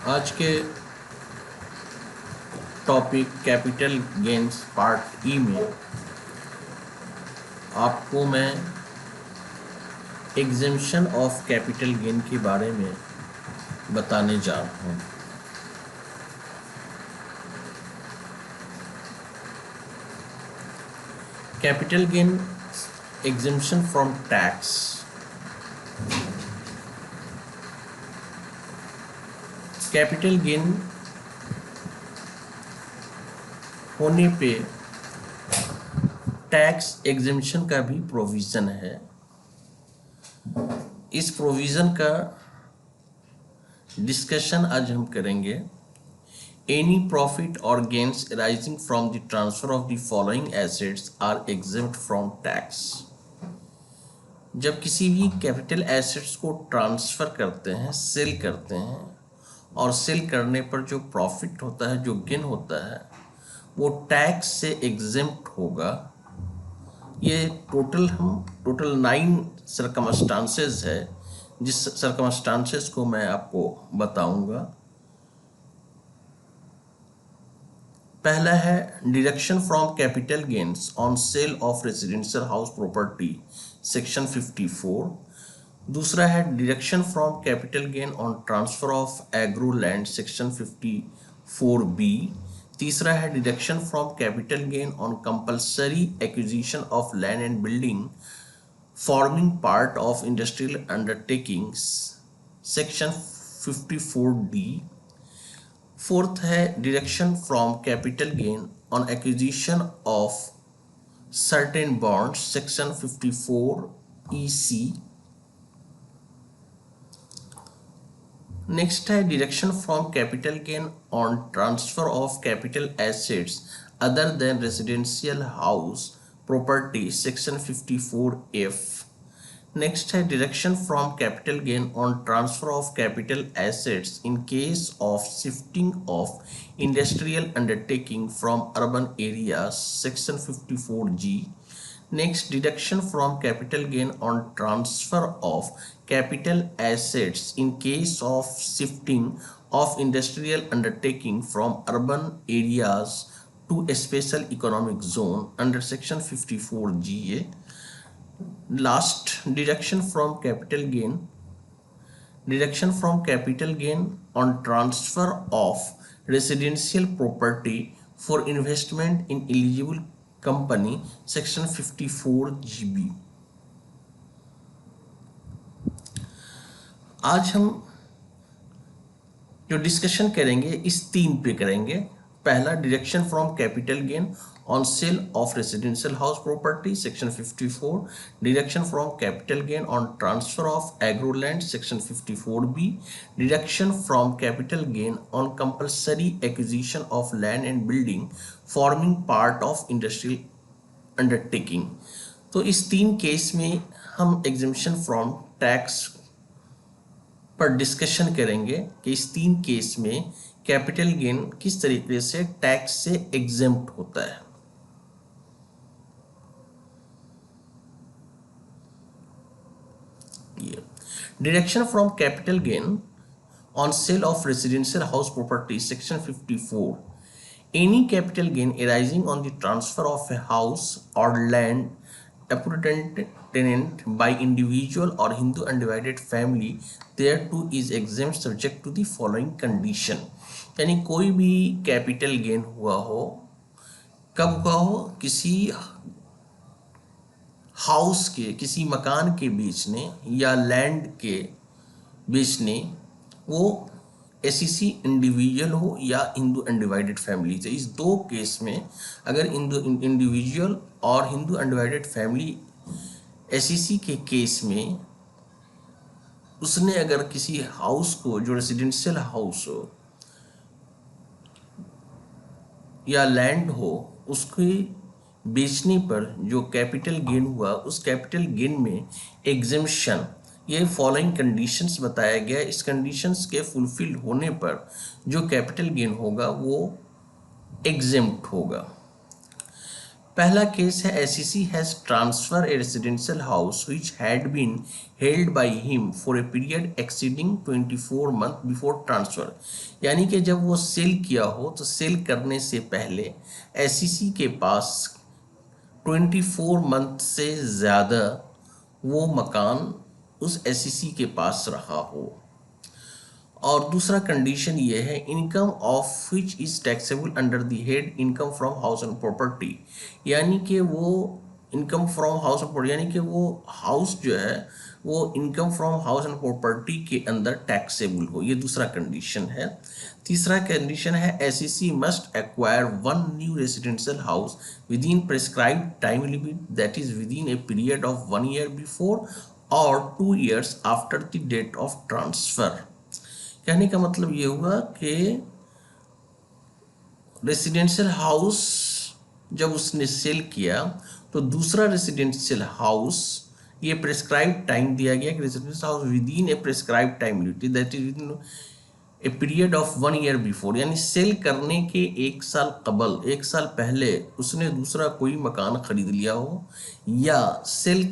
आज के topic capital gains part ई में आपको मैं एग्जेम्पशन ऑफ कैपिटल गेन के बारे में बताने जा रहा हूँ। Capital gain exemption from tax. Capital gain होने पे टैक्स एग्जेम्पशन का भी प्रोविज़न है। इस प्रोविज़न का डिस्कशन आज हम करेंगे। एनी प्रॉफिट और gains arising from the transfer of the following assets are exempt from tax. जब किसी भी कैपिटल एसेट्स को ट्रांसफ़र करते हैं, सेल करते हैं, और सेल करने पर जो प्रॉफिट होता है, जो गेन होता है, वो टैक्स से एग्जेम्प्ट होगा। ये टोटल 9 सर्कमस्टांसेस है, जिस सर्कमस्टांसेस को मैं आपको बताऊंगा। पहला है deduction from capital gains on sale of residential house property section 54। दूसरा है deduction from capital gain on transfer of agro land section 54B। तीसरा है deduction from capital gain on compulsory acquisition of land and building forming part of industrial undertakings section 54D। Fourth है deduction from capital gain on acquisition of certain bonds section 54EC। Next है deduction from capital gain on transfer of capital assets other than residential house property section 54F। Next है deduction from capital gain on transfer of capital assets in case of shifting of industrial undertaking from urban area section 54G। Next, deduction from capital gain on transfer of capital assets in case of shifting of industrial undertaking from urban areas to a special economic zone under section 54GA. Last, deduction from capital gain on transfer of residential property for investment in eligible company section 54GB। आज हम जो discussion करेंगे इस 3 पे करेंगे। पहला deduction from capital gain on sale of residential house property section 54, deduction from capital gain on transfer of agro land section 54B, deduction from capital gain on compulsory acquisition of land and building forming part of industrial undertaking. तो इस 3 case में हम exemption from tax पर discussion करेंगे कि इस 3 case में capital gain किस तरीके से टैक्स से एग्जेम्प्ट होता है। Deduction from capital gain on sale of residential house property section 54। Any capital gain arising on the transfer of a house or land appurtenant by individual or Hindu undivided family thereto is exempt subject to the following condition। यानी कोई भी capital gain हुआ हो, कब हुआ हो, किसी house के, किसी मकान के बेचने या लैंड के बेचने, वो एसईसी इंडिविजुअल हो या हिंदू अनडिवाइडेड फैमिली से। इस 2 केस में अगर इंडिविजुअल और हिंदू अनडिवाइडेड फैमिली एसईसी के केस में उसने अगर किसी हाउस को, जो रेजिडेंशियल हाउस हो या लैंड हो, उसके बेचने पर जो कैपिटल गेन हुआ, उस कैपिटल गेन में एग्जेम्पशन, ये फॉलोइंग कंडीशंस बताया गया। इस कंडीशंस के फुलफिल होने पर जो कैपिटल गेन होगा वो एग्जेम्प्ट होगा। पहला केस है assessee has transfer a residential house which had been held by him for a period exceeding 24 month before transfer. यानी कि जब वो सेल किया हो तो सेल करने से पहले एसईसी के पास 24 मंथ से ज़्यादा वो मकान उस एसईसी के पास रहा हो। और दूसरा कंडीशन ये है income of which is taxable under the head income from house and property. यानी कि वो income from house and property, यानी कि वो हाउस जो है वो income from house and property के अंदर टैक्सेबल हो। ये दूसरा कंडीशन है। तीसरा कंडीशन है assessee must acquire one new residential house with in prescribed time limit that is with in a period of 1 year before और 2 years after the date of transfer. कहने का मतलब ये हुआ कि रेसिडेंशियल हाउस जब उसने सेल किया तो दूसरा रेसिडेंशियल हाउस ये प्रेस्क्राइब टाइम दिया गया कि residential house with in A prescribe time limit that is with in a period of 1 year before. यानी सेल करने के 1 साल कबल, 1 साल पहले उसने दूसरा कोई मकान खरीद लिया हो, या सेल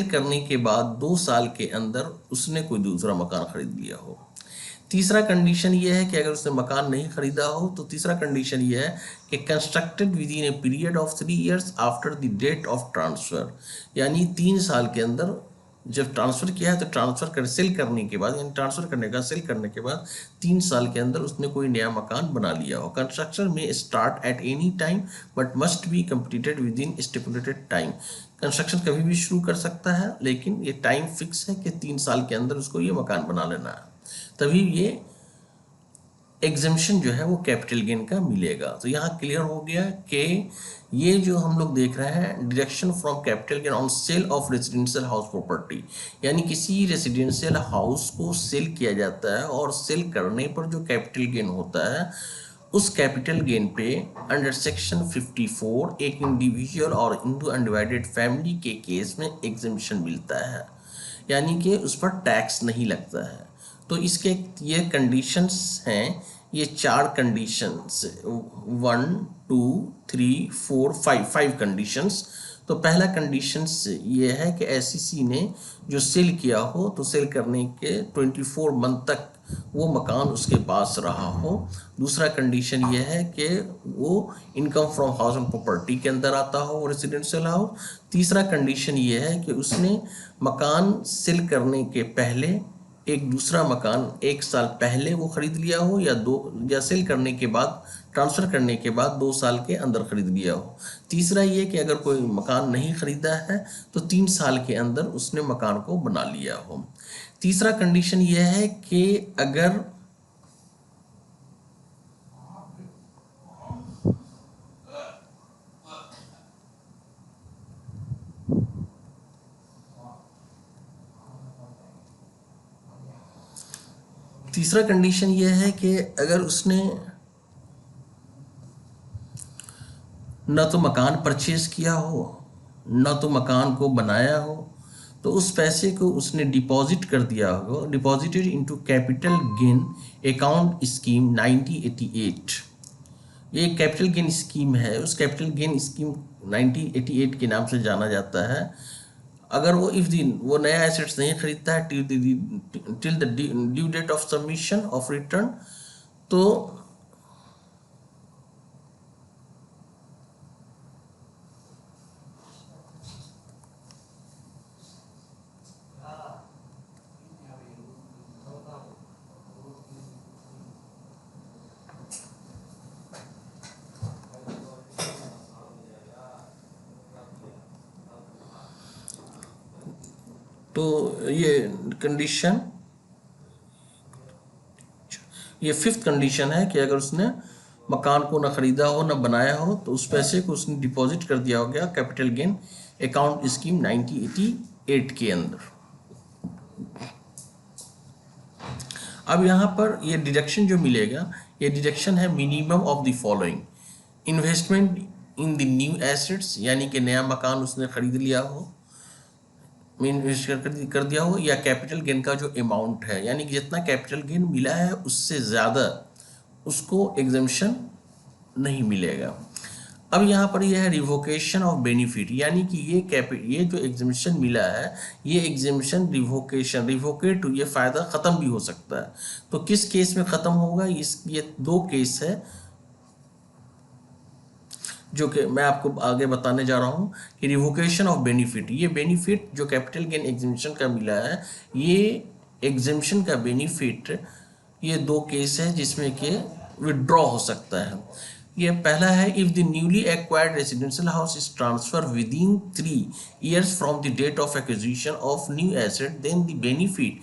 करने के बाद 2 साल के अंदर उसने कोई दूसरा मकान खरीद लिया हो। तीसरा कंडीशन ये है कि अगर उसने मकान नहीं खरीदा हो तो तीसरा कंडीशन ये है कि constructed with in a period of 3 years after the date of transfer. यानी 3 साल के अंदर जब ट्रांसफ़र किया है तो ट्रांसफ़र कर सेल करने के बाद, यानी ट्रांसफ़र करने का सेल करने के बाद 3 साल के अंदर उसने कोई नया मकान बना लिया हो। कंस्ट्रक्शन में start at any time but must be completed with in stipulated time. Construction कभी भी शुरू कर सकता है लेकिन ये टाइम फिक्स है कि 3 साल के अंदर उसको ये मकान बना लेना है, तभी ये एग्जम्पशन जो है वो कैपिटल गेन का मिलेगा। तो यहाँ क्लियर हो गया कि ये जो हम लोग देख रहे हैं deduction from capital gain on sale of residential house property, यानी किसी रेजिडेंशियल हाउस को सेल किया जाता है और सेल करने पर जो कैपिटल गेन होता है उस कैपिटल गेन पे अंडर सेक्शन 54 एक इंडिविजुअल और इंटू अनडिवाइडेड फैमिली के केस में एग्जम्पशन मिलता है, यानी कि उस पर टैक्स नहीं लगता है। तो इसके ये कंडीशंस हैं, ये 4 कंडीशंस 1 2 3 4 5 कंडीशंस। तो पहला कंडीशंस ये है कि एसईसी ने जो सेल किया हो तो सेल करने के 24 मंथ तक वो मकान उसके पास रहा हो। दूसरा कंडीशन ये है कि वो income from house and property के अंदर आता हो रेजिडेंशियल हाउस। तीसरा कंडीशन ये है कि उसने मकान सेल करने के पहले एक दूसरा मकान 1 साल पहले वो खरीद लिया हो, या सेल करने के बाद ट्रांसफ़र करने के बाद 2 साल के अंदर खरीद लिया हो। तीसरा ये कि अगर कोई मकान नहीं खरीदा है तो 3 साल के अंदर उसने मकान को बना लिया हो। तीसरा कंडीशन ये है कि अगर तीसरा कंडीशन यह है कि अगर उसने न तो मकान परचेज किया हो न तो मकान को बनाया हो, तो उस पैसे को उसने डिपॉजिट कर दिया हो, deposited into capital gain account scheme 1988। ये कैपिटल गेन स्कीम है, उस कैपिटल गेन स्कीम 1988 के नाम से जाना जाता है। अगर वो वो नया एसेट्स नहीं खरीदता है till the due date of submission of return, तो ये कंडीशन, ये 5th कंडीशन है कि अगर उसने मकान को ना खरीदा हो ना बनाया हो तो उस पैसे को उसने डिपॉजिट कर दिया हो गया कैपिटल गेन अकाउंट स्कीम 1988 के अंदर। अब यहाँ पर ये डिडक्शन जो मिलेगा, ये डिडक्शन है minimum of the following: investment in the new assets, यानी कि नया मकान उसने खरीद लिया हो, इन्वेस्ट कर दिया हो, या कैपिटल गेन का जो अमाउंट है, यानी कि जितना कैपिटल गेन मिला है उससे ज़्यादा उसको एग्जम्पशन नहीं मिलेगा। अब यहाँ पर यह है रिवोकेशन ऑफ बेनिफिट, यानी कि ये जो एग्जिबिशन मिला है, ये एग्जिबिशन रिवोकेट, ये फ़ायदा ख़त्म भी हो सकता है। तो किस केस में ख़त्म होगा, ये दो केस है जो कि मैं आपको आगे बताने जा रहा हूँ कि रिवोकेशन ऑफ बेनिफिट, ये बेनिफिट जो कैपिटल गेन एग्जिबिशन का मिला है, ये एग्जिबिशन का बेनिफिट, ये दो केस है जिसमें कि विड्रॉ हो सकता है। ये पहला है, if the newly acquired residential house is transfer within 3 years from the date of acquisition of new asset, then the benefit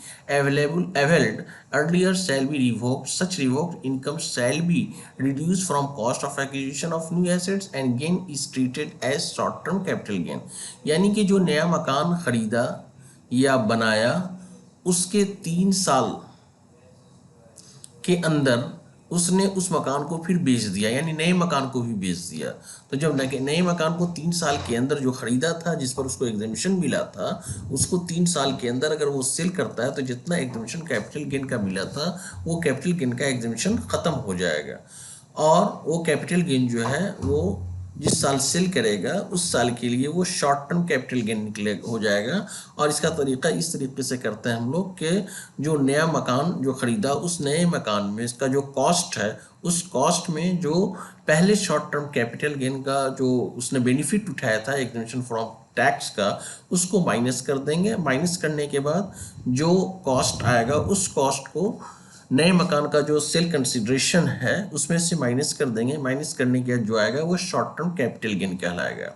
availed earlier shall be revoked. Such revoked income shall be reduced from cost of acquisition of new assets and gain is treated as short term capital gain. यानी कि जो नया मकान खरीदा या बनाया उसके 3 साल के अंदर उसने उस मकान को फिर बेच दिया, यानी नए मकान को भी बेच दिया। तो जब नए मकान को 3 साल के अंदर जो खरीदा था, जिस पर उसको एग्जामिशन मिला था, उसको 3 साल के अंदर अगर वो सेल करता है तो जितना एग्जामिशन कैपिटल गेन का मिला था, वो कैपिटल गेन का एग्जामिशन ख़त्म हो जाएगा, और वो कैपिटल गेन जो है वो जिस साल सेल करेगा उस साल के लिए वो शॉर्ट टर्म कैपिटल गेन निकले हो जाएगा। और इसका तरीका इस तरीके से करते हैं हम लोग कि जो नया मकान जो ख़रीदा, उस नए मकान में इसका जो कॉस्ट है, उस कॉस्ट में जो पहले शॉर्ट टर्म कैपिटल गेन का जो उसने बेनिफिट उठाया था एग्जेम्पशन फ्रॉम टैक्स का, उसको माइनस कर देंगे। माइनस करने के बाद जो कॉस्ट आएगा, उस कॉस्ट को नए मकान का जो सेल कंसिडरेशन है उसमें से माइनस कर देंगे। माइनस करने के बाद जो आएगा वो शॉर्ट टर्म कैपिटल गेन कहलाएगा।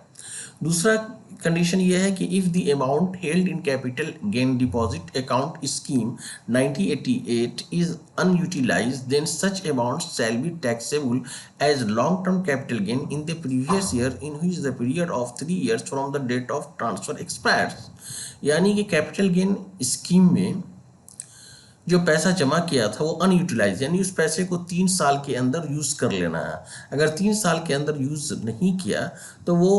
दूसरा कंडीशन ये है कि if the amount held in capital gain deposit account scheme 1988 is unutilized, then such amount shall be taxable as long term capital gain in the previous year in which the period of 3 years from the date of transfer expires. यानी कि capital gain scheme में जो पैसा जमा किया था वो unutilise, यानी उस पैसे को 3 साल के अंदर यूज़ कर लेना है। अगर 3 साल के अंदर यूज़ नहीं किया तो वो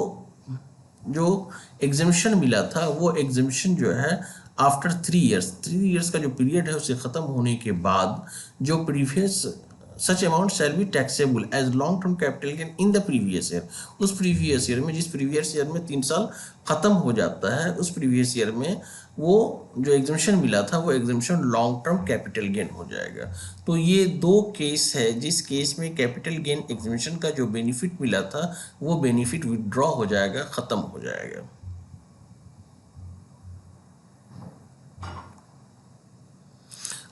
जो एग्जेम्पशन मिला था, वो एग्जेम्पशन जो है आफ्टर 3 years का जो पीरियड है उसे ख़त्म होने के बाद जो previous such amount shall be taxable as long term capital gain in the previous year. उस प्रीवियस ईयर में, जिस प्रीवियस ईयर में 3 साल ख़त्म हो जाता है, उस प्रीवियस ईयर में वो जो एग्जेम्पशन मिला था वो exemption long term capital gain हो जाएगा। तो ये दो केस है जिस केस में कैपिटल गेन एग्जेम्पशन का जो बेनिफिट मिला था वो बेनिफिट विड्रॉ हो जाएगा, ख़त्म हो जाएगा।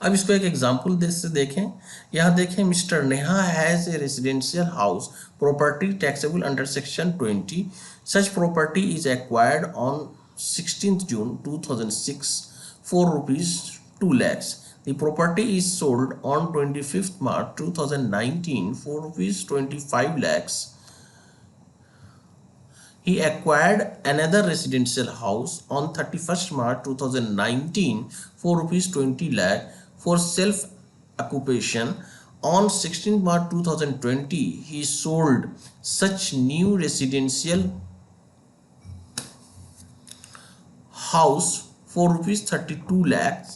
अब इसको एक एग्जाम्पल से देखें। यहाँ देखें, mister Neha has a residential house property taxable under section 20। Such property is acquired on 16th June 2006 for ₹2 lakhs. The property is sold on 25th March 2019 for ₹25 lakhs. He acquired another residential house on 31st March 2019 for ₹20 lakh for self-occupation. On 16th March 2020, he sold such new residential house for ₹32 lakhs.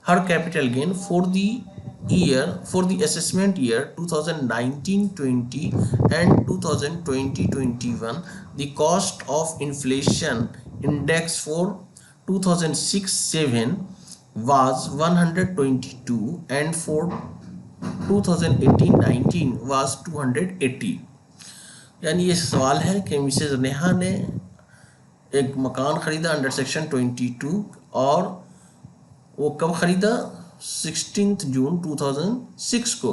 Her capital gain for the assessment year 2019-20 and 2020-21. The cost of inflation index for 2006-7 was 122 and for 2018-19 was 280। यानी ये सवाल है कि Mrs Neha ने एक मकान ख़रीदा under section 22, और वो कब ख़रीदा, 16 जून 2006 को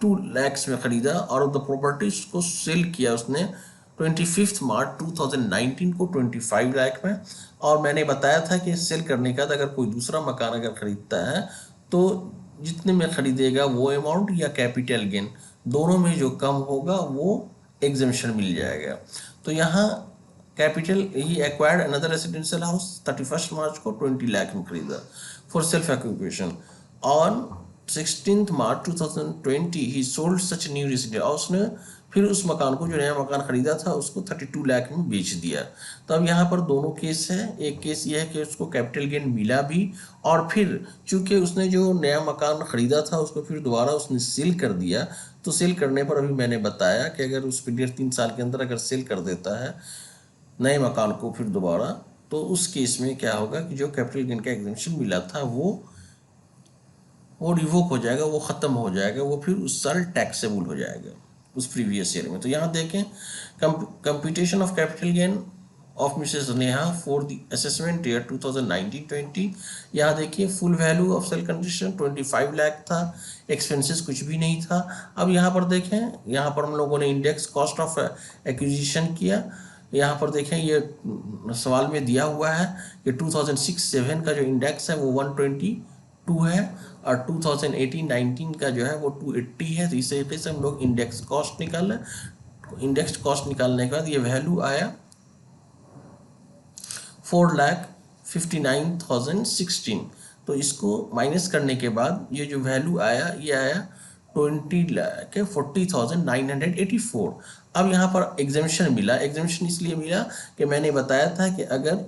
2 lakhs में ख़रीदा, और द प्रॉपर्टीज को सेल किया उसने 25 मार्च 2019 को 25 लाख में। और मैंने बताया था कि सेल करने का अगर कोई दूसरा मकान अगर ख़रीदता है तो जितने में ख़रीदेगा वो अमाउंट या कैपिटल गेन दोनों में जो कम होगा वो एग्जेम्पशन मिल जाएगा। तो यहाँ कैपिटल ही एक्वायर्ड अनदर रेसिडेंशियल हाउस 31 मार्च को 20 लाख में खरीदा for self occupation. On 16 March 2020 he sold such new residential, और उसने फिर उस मकान को, जो नया मकान खरीदा था, उसको 32 लाख में बेच दिया। तो अब यहाँ पर दोनों केस है। एक केस ये है कि उसको कैपिटल गेन मिला भी, और फिर चूंकि उसने जो नया मकान खरीदा था उसको फिर दोबारा उसने सेल कर दिया। तो सेल करने पर अभी मैंने बताया कि अगर उस पीरियड 3 साल के अंदर अगर सेल कर देता है नए मकान को फिर दोबारा, तो उस केस में क्या होगा कि जो कैपिटल गेन का एग्जेम्पशन मिला था वो रिवोक हो जाएगा, वो ख़त्म हो जाएगा, वो फिर उस साल टैक्सेबल हो जाएगा उस प्रीवियस ईयर में। तो यहाँ देखें, computation of capital gain of Mrs Neha for the assessment year 2019-20। यहाँ देखिए full value of sale condition 25 lakh था, एक्सपेंसेस कुछ भी नहीं था। अब यहाँ पर देखें, यहाँ पर हम लोगों ने इंडेक्स कॉस्ट ऑफ एक्विजिशन किया। यहाँ पर देखें, ये सवाल में दिया हुआ है कि 2006-07 का जो इंडेक्स है वो 122 है, और 2018-19 का जो है वो 280 है। तो इस तरीके से हम लोग इंडेक्स कॉस्ट निकालें। इंडेक्स कॉस्ट निकालने के बाद ये वैल्यू आया 4,59,016। तो इसको माइनस करने के बाद ये जो वैल्यू आया ये आया 20,40,984। अब यहाँ पर एग्जेम्पशन मिला। एग्जेम्पशन इसलिए मिला कि मैंने बताया था कि अगर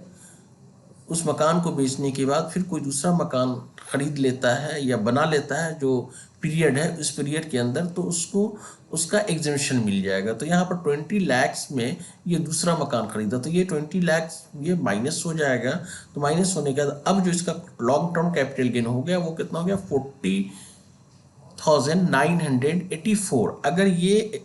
उस मकान को बेचने के बाद फिर कोई दूसरा मकान खरीद लेता है या बना लेता है जो पीरियड है, उस पीरियड के अंदर, तो उसको उसका एग्जेम्पशन मिल जाएगा। तो यहाँ पर 20 लाख में ये दूसरा मकान खरीदा, तो ये 20 लाख ये माइनस हो जाएगा। तो माइनस होने के बाद अब जो इसका लॉन्ग टर्म कैपिटल गेन हो गया वो कितना हो गया 40,984। अगर ये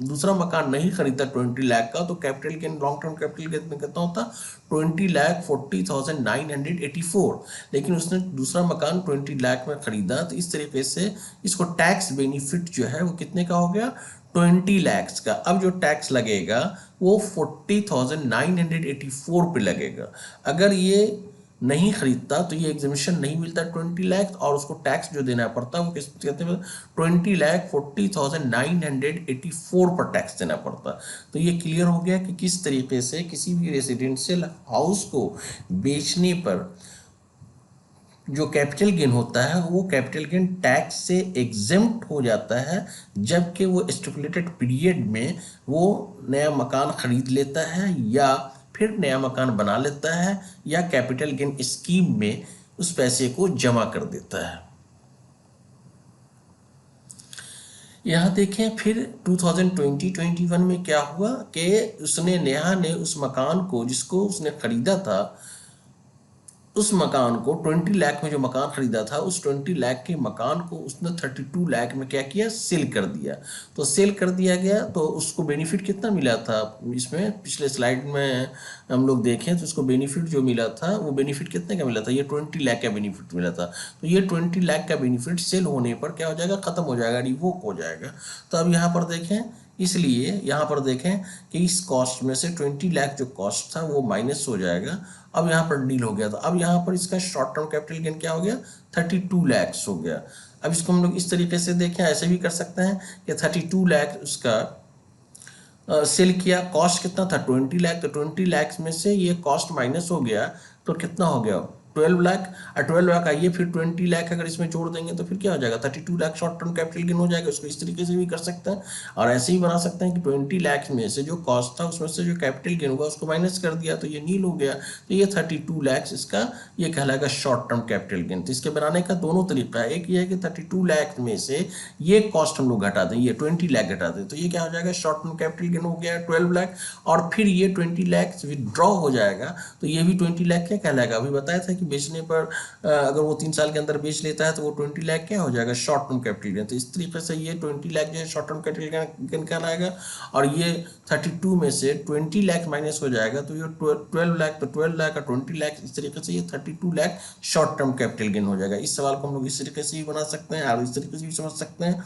दूसरा मकान नहीं खरीदता 20 लाख का, तो capital gain, long term capital gain में कितना होता 20,40,984। लेकिन उसने दूसरा मकान 20 लाख में खरीदा, तो इस तरीके से इसको टैक्स बेनिफिट जो है वो कितने का हो गया 20 लाख का। अब जो टैक्स लगेगा वो 40,984 पे लगेगा। अगर ये नहीं खरीदता तो ये एग्जिबिशन नहीं मिलता 20 लाख, और उसको टैक्स जो देना पड़ता वो किस कहते हैं 20,40,984 पर टैक्स देना पड़ता। तो ये क्लियर हो गया कि किस तरीके से किसी भी रेसिडेंशियल हाउस को बेचने पर जो कैपिटल गेन होता है वो कैपिटल गेन टैक्स से एग्जेम्प्ट हो जाता है, जबकि वो स्टिपुलेटेड पीरियड में वो नया मकान खरीद लेता है या फिर नया मकान बना लेता है या कैपिटल गेन स्कीम में उस पैसे को जमा कर देता है। यहाँ देखें फिर 2020-21 में क्या हुआ कि उसने, नेहा ने उस मकान को जिसको उसने खरीदा था, उस मकान को 20 लाख में जो मकान खरीदा था उस 20 लाख के मकान को उसने 32 लाख में क्या किया सेल कर दिया। तो सेल कर दिया गया तो उसको बेनिफिट कितना मिला था, इसमें पिछले स्लाइड में हम लोग देखें तो उसको बेनिफिट जो मिला था वो बेनिफिट कितने का मिला था, ये 20 लाख का बेनिफिट मिला था। तो ये 20 लाख का बेनिफिट सेल होने पर क्या हो जाएगा, ख़त्म हो जाएगा, रिवोक हो जाएगा। तो अब यहाँ पर देखें, इसलिए यहाँ पर देखें कि इस कॉस्ट में से 20 लाख जो कॉस्ट था वो माइनस हो जाएगा। अब यहाँ पर डील हो गया। तो अब यहाँ पर इसका शॉर्ट टर्म कैपिटल गेन क्या हो गया 32 लाख हो गया। अब इसको हम लोग इस तरीके से देखें, ऐसे भी कर सकते हैं कि 32 लाख उसका सेल किया, कॉस्ट कितना था 20 लाख, तो 20 लाख में से ये कॉस्ट माइनस हो गया तो कितना हो गया 12 लाख। और 12 लाख आइए फिर 20 लाख अगर इसमें जोड़ देंगे तो फिर क्या हो जाएगा 32 lakh short term capital gain हो जाएगा। उसको इस तरीके से भी कर सकते हैं और ऐसे ही बना सकते हैं कि 20 लाख में से जो कॉस्ट था उसमें से जो कैपिटल गेन होगा उसको माइनस कर दिया तो ये नील हो गया। तो ये 32 लाख इसका ये कहलाएगा शॉर्ट टर्म कैपिटल गेन। तो इसके बनाने का दोनों तरीका है, एक ये है कि 32 लाख में से ये कॉस्ट हम लोग घटा दें, ये 20 लाख घटा दें तो ये क्या हो जाएगा शॉर्ट टर्म कैपिटल गेन हो गया 12 लाख, और फिर ये 20 लाख विदड्रॉ हो जाएगा तो ये भी 20 लाख क्या कहलाएगा। अभी बताया था कि बेचने पर अगर वो 3 साल के अंदर बेच लेता है तो वो 20 लाख क्या हो जाएगा शॉर्ट टर्म कैपिटल गेन। तो इस तरीके से ये 20 लाख जो है शॉर्ट टर्म कैपिटल गेन कहलाएगा, और ये 32 में से 20 लाख माइनस हो जाएगा तो ये 12 लाख, तो 12 लाख और 20 लाख, इस तरीके से ये 32 lakh short term capital gain हो जाएगा। इस सवाल को हम लोग इस तरीके से भी बना सकते हैं और इस तरीके से भी समझ सकते हैं।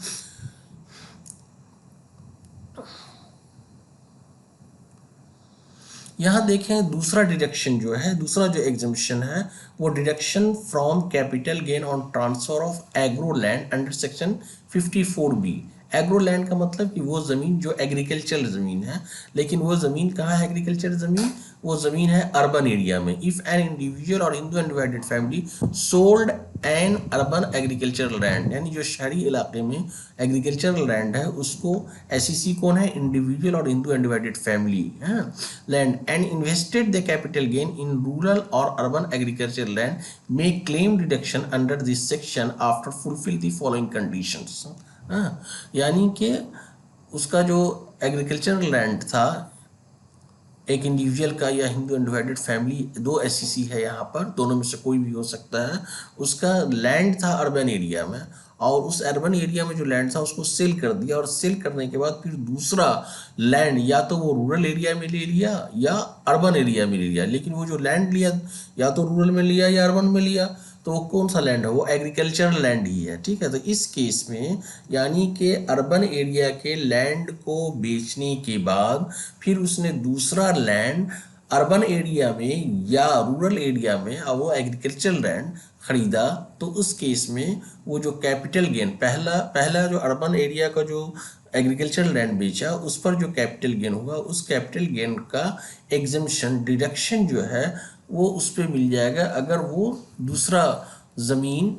यहाँ देखें दूसरा डिडक्शन जो है, दूसरा जो एग्जम्पशन है वो deduction from capital gain on transfer of agro land under section 54B। Agro land का मतलब कि वो ज़मीन जो एग्रीकल्चर ज़मीन है, लेकिन वो ज़मीन कहाँ है एग्रीकल्चर ज़मीन? वो ज़मीन है अर्बन एरिया में। इफ़ एन इंडिविजुअल और Hindu undivided family sold N urban agricultural land, यानी जो शहरी इलाके में एग्रीकल्चरल लैंड है उसको एसईसी कौन है? इंडिविजुअल और हिंदू अनडिवाइडेड फैमिली है land, and invested the capital gain in rural और urban agricultural land may claim deduction under this section after fulfil the following conditions. यानी कि उसका जो एग्रीकल्चरल लैंड था एक इंडिविजुअल का या हिंदू अनडिवाइडेड फैमिली, दो एससीसी है यहाँ पर, दोनों में से कोई भी हो सकता है, उसका लैंड था अर्बन एरिया में और उस अर्बन एरिया में जो लैंड था उसको सेल कर दिया और सेल करने के बाद फिर दूसरा लैंड या तो वो रूरल एरिया में ले लिया या अर्बन एरिया में ले लिया, लेकिन वो जो लैंड लिया या तो रूरल में लिया या अर्बन में लिया, तो वो कौन सा लैंड है? वो एग्रीकल्चरल लैंड ही है। ठीक है, तो इस केस में यानी कि अर्बन एरिया के लैंड को बेचने के बाद फिर उसने दूसरा लैंड अर्बन एरिया में या रूरल एरिया में और वो एग्रीकल्चरल लैंड खरीदा, तो उस केस में वो जो कैपिटल गेन पहला जो अर्बन एरिया का जो एग्रीकल्चरल लैंड बेचा उस पर जो कैपिटल गेन होगा उस कैपिटल गेन का एग्जम्पशन डिडक्शन जो है वो उस पर मिल जाएगा अगर वो दूसरा ज़मीन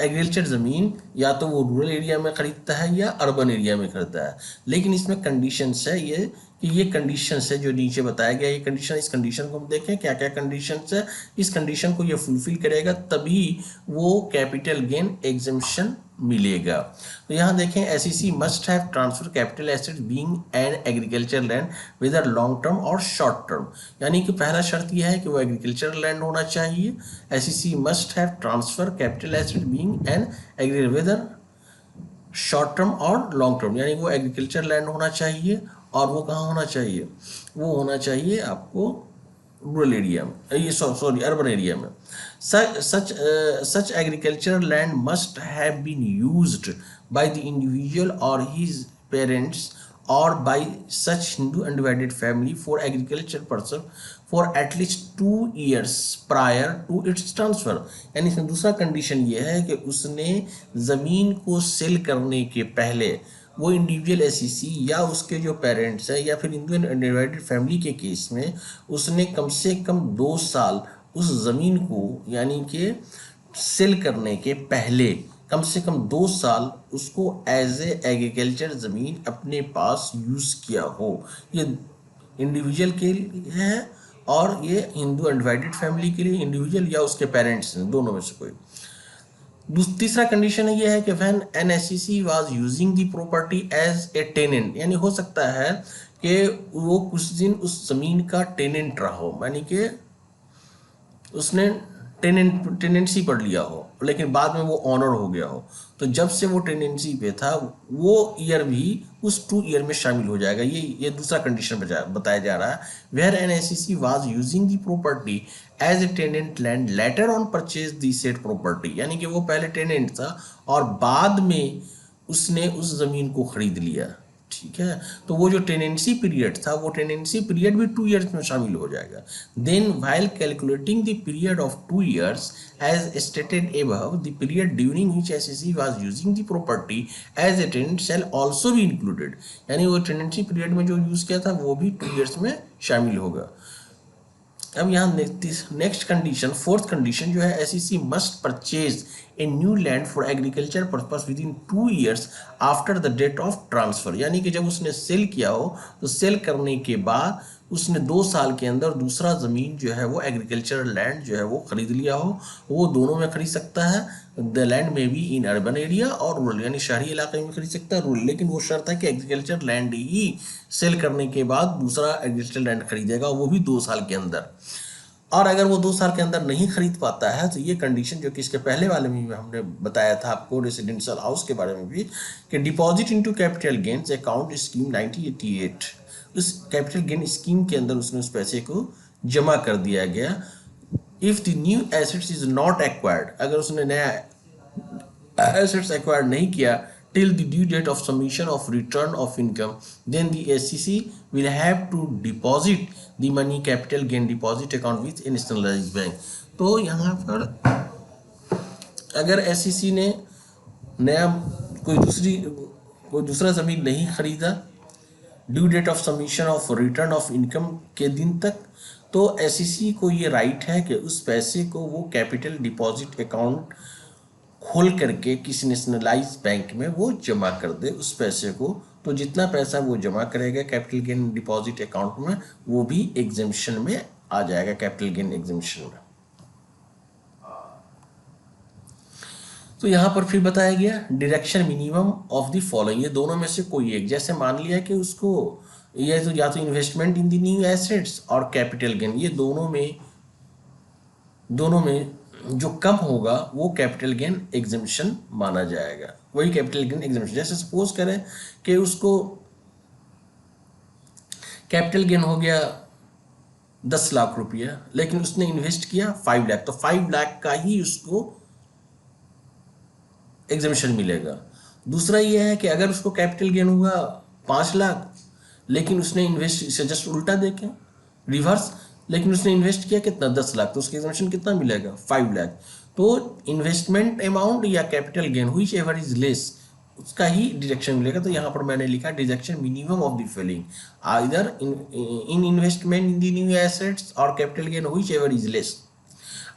एग्रीकल्चर ज़मीन या तो वो रूरल एरिया में ख़रीदता है या अर्बन एरिया में खरीदता है। लेकिन इसमें कंडीशंस है ये कि ये कंडीशंस है जो नीचे बताया गया, ये कंडीशन, इस कंडीशन को हम देखें क्या क्या कंडीशंस है, इस कंडीशन को ये फुलफिल करेगा तभी वो कैपिटल गेन एग्जम्पशन मिलेगा। तो यहाँ देखें assessee must have transfer capital assets being an agriculture land whether long term और शॉर्ट टर्म, यानी कि पहला शर्त यह है कि वो एग्रीकल्चर लैंड होना चाहिए। Assessee must have transfer capital assets being an agriculture whether short term और लॉन्ग टर्म, यानी वो एग्रीकल्चर लैंड होना चाहिए और वो कहाँ होना चाहिए? वो होना चाहिए आपको रूरल एरिया में, ये सॉरी अर्बन एरिया में। Such agricultural land must have been used by the individual or his parents or by such Hindu undivided family for agriculture purpose for at least 2 years prior to its transfer। यानी इसमें दूसरा condition ये है कि उसने ज़मीन को cell करने के पहले वो इंडिविजुअल एसईसी या उसके जो पेरेंट्स है या फिर हिंदू अनडिवाइडेड फैमिली के केस में उसने कम से कम 2 साल उस ज़मीन को यानी कि सेल करने के पहले कम से कम 2 साल उसको एज ए एग्रीकल्चर ज़मीन अपने पास यूज़ किया हो। ये इंडिविजुअल के लिए है और ये हिंदू अनडिवाइडेड फैमिली के लिए इंडिविजुअल या उसके पेरेंट्स हैं, दोनों में से कोई। तीसरा कंडीशन है ये है कि when an SEC was using the property as a tenant, यानी हो सकता है कि वो कुछ दिन उस ज़मीन का टेनेंट रहा हो, यानी कि उसने टेनेंसी पर लिया हो लेकिन बाद में वो ऑनर हो गया हो, तो जब से वो टेनेंसी पे था वो ईयर भी उस 2 ईयर में शामिल हो जाएगा। ये दूसरा कंडीशन बताया जा रहा है। Where an SEC was using the property as a tenant land later on purchase the set property, यानी कि वो पहले टेनेंट था और बाद में उसने उस ज़मीन को खरीद लिया। ठीक है, तो वो जो टेनेंसी पीरियड था वो टेनेंसी पीरियड भी 2 इयर्स में शामिल हो जाएगा। Then while calculating the period of 2 years as stated above, the period during which SEC was using the property as a tenant shall also be included, यानी वो tenancy period में जो use किया था वो भी 2 इयर्स में शामिल होगा। अब यहाँ नेक्स्ट कंडीशन, फोर्थ कंडीशन जो है assessee must purchase a new land for agriculture purpose with in 2 years after the date of transfer, यानी कि जब उसने सेल किया हो तो सेल करने के बाद उसने 2 साल के अंदर दूसरा ज़मीन जो है वो एग्रीकल्चरल लैंड जो है वो खरीद लिया हो। वो दोनों में खरीद सकता है, द लैंड में भी इन अर्बन एरिया और रूरल, यानी शहरी इलाके में खरीद सकता है रूरल, लेकिन वो शर्त है कि एग्रीकल्चर लैंड ही सेल करने के बाद दूसरा एग्रीकल्चर लैंड खरीदेगा, वो भी 2 साल के अंदर। और अगर वो 2 साल के अंदर नहीं खरीद पाता है तो ये कंडीशन जो कि इसके पहले वाले में हमने बताया था आपको रेसिडेंशियल हाउस के बारे में भी, कि deposit into capital gains account scheme 1988, उस कैपिटल गेन स्कीम के अंदर उसने उस पैसे को जमा कर दिया गया। If the new assets is not acquired, अगर उसने नया एसेट्स एक्वायर नहीं किया till the due date of submission of return of income, then the SEC will have to deposit the money capital gain deposit account with a nationalized bank। तो यहाँ पर अगर SEC ने नया कोई दूसरी कोई दूसरा ज़मीन नहीं खरीदा due date of submission of return of income के दिन तक, तो एसईसी को ये राइट है कि उस पैसे को वो कैपिटल डिपॉजिट अकाउंट खोल करके किसी नेशनलाइज बैंक में वो जमा कर दे उस पैसे को। तो जितना पैसा वो जमा करेगा कैपिटल गेन डिपॉजिट अकाउंट में, वो भी एग्जेम्पशन में आ जाएगा, कैपिटल गेन एग्जेम्पशन में। तो यहाँ पर फिर बताया गया direction minimum of the following, ये दोनों में से कोई एक, जैसे मान लिया कि उसको ये तो या तो investment in the new assets और कैपिटल गेन, ये दोनों में जो कम होगा वो कैपिटल गेन एग्जेम्पशन माना जाएगा, वही कैपिटल गेन एग्जेम्पशन। जैसे सपोज करें कि उसको कैपिटल गेन हो गया 10 लाख रुपया, लेकिन उसने इन्वेस्ट किया 5 लाख, तो 5 लाख का ही उसको एग्जेम्पशन मिलेगा। दूसरा ये है कि अगर उसको कैपिटल गेन हुआ 5 लाख, लेकिन उसने इन्वेस्ट, इसे जस्ट उल्टा देखें रिवर्स, लेकिन उसने इन्वेस्ट किया कितना 10 लाख, तो उसका एग्जेम्पशन कितना मिलेगा 5 लाख। तो इन्वेस्टमेंट अमाउंट या capital gain whichever is less, उसका ही डिडक्शन मिलेगा। तो यहाँ पर मैंने लिखा deduction minimum of the following either in investment in the new assets और capital gain whichever is less.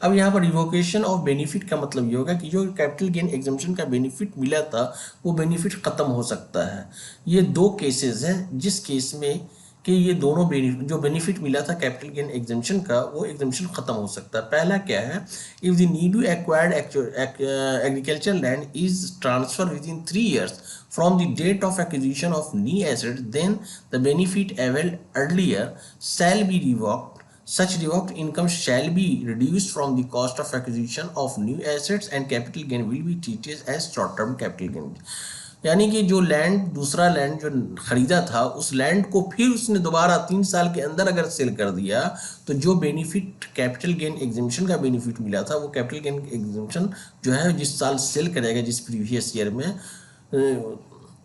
अब यहाँ पर रिवोकेशन ऑफ बेनिफिट का मतलब ये होगा कि जो कैपिटल गेन एग्जेम्पशन का बेनिफिट मिला था वो बेनिफिट खत्म हो सकता है। ये दो केसेस हैं जिस केस में कि ये दोनों जो बेनिफिट मिला था कैपिटल गेन एग्जेम्पशन का, वो एग्जेम्पशन खत्म हो सकता है। पहला क्या है, if the need to acquired agriculture land is transfer with in 3 years from the date of acquisition of new asset, then the benefit availed earlier shall be revoked. Such revoked income shall be reduced from the cost of acquisition of new assets and capital gain will be treated as short-term capital gain. यानी कि जो land, दूसरा land जो खरीदा था, उस land को फिर उसने दोबारा 3 साल के अंदर अगर सेल कर दिया, तो जो बेनिफिट कैपिटल गेन एग्जेम्पशन का बेनिफिट मिला था वो कैपिटल गेन एग्जेम्पशन जो है जिस साल सेल करेगा, जिस प्रीवियस ईयर में,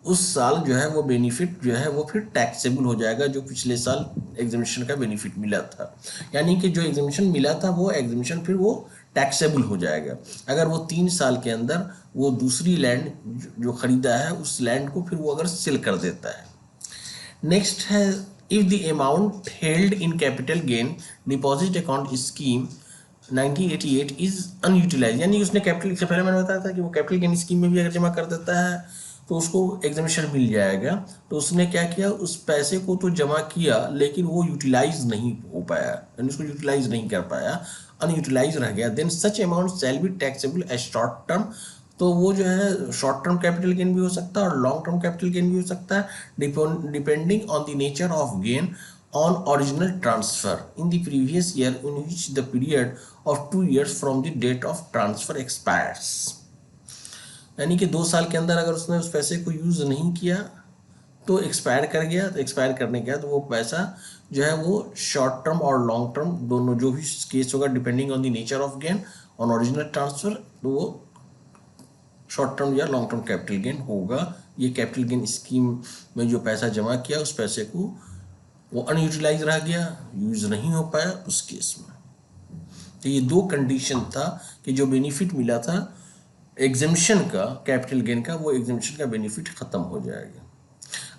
उस साल जो है वो बेनिफिट जो है वो फिर टैक्सेबल हो जाएगा जो पिछले साल एग्जेम्पशन का बेनिफिट मिला था। यानी कि जो एग्जेम्पशन मिला था वो एग्जेम्पशन फिर वो टैक्सेबल हो जाएगा अगर वो 3 साल के अंदर वो दूसरी लैंड जो खरीदा है उस लैंड को फिर वो अगर सेल कर देता है। नेक्स्ट है if the amount held in capital gain deposit account scheme 1988 is unutilise, यानी उसने कैपिटल से पहले मैंने बताया था कि वो कैपिटल गेन स्कीम में भी अगर जमा कर देता है तो उसको एग्जेम्पशन मिल जाएगा। तो उसने क्या किया, उस पैसे को तो जमा किया लेकिन वो यूटिलाइज नहीं हो पाया, यानी उसको यूटिलाइज नहीं कर पाया, अनयूटिलाइज रह गया। Then such amount shall be taxable as short term, तो वो जो है शॉर्ट टर्म कैपिटल गेन भी हो सकता है और लॉन्ग टर्म कैपिटल गेन भी हो सकता है depending on the nature of gain on original transfer in the previous year in which the period of 2 years from the date of transfer expires। यानी कि 2 साल के अंदर अगर उसने उस पैसे को यूज़ नहीं किया तो एक्सपायर कर गया, तो एक्सपायर करने के बाद वो पैसा जो है वो शॉर्ट टर्म और लॉन्ग टर्म दोनों जो भी केस होगा depending on the nature of gain on original transfer, तो वो शॉर्ट टर्म या लॉन्ग टर्म कैपिटल गेन होगा। ये कैपिटल गेन स्कीम में जो पैसा जमा किया उस पैसे को वो अनयूटिलाइज रह गया, यूज नहीं हो पाया उस केस में। तो ये 2 कंडीशन था कि जो बेनिफिट मिला था एग्जेम्पशन का कैपिटल गेन का, वो एग्जेम्पशन का बेनिफिट खत्म हो जाएगा।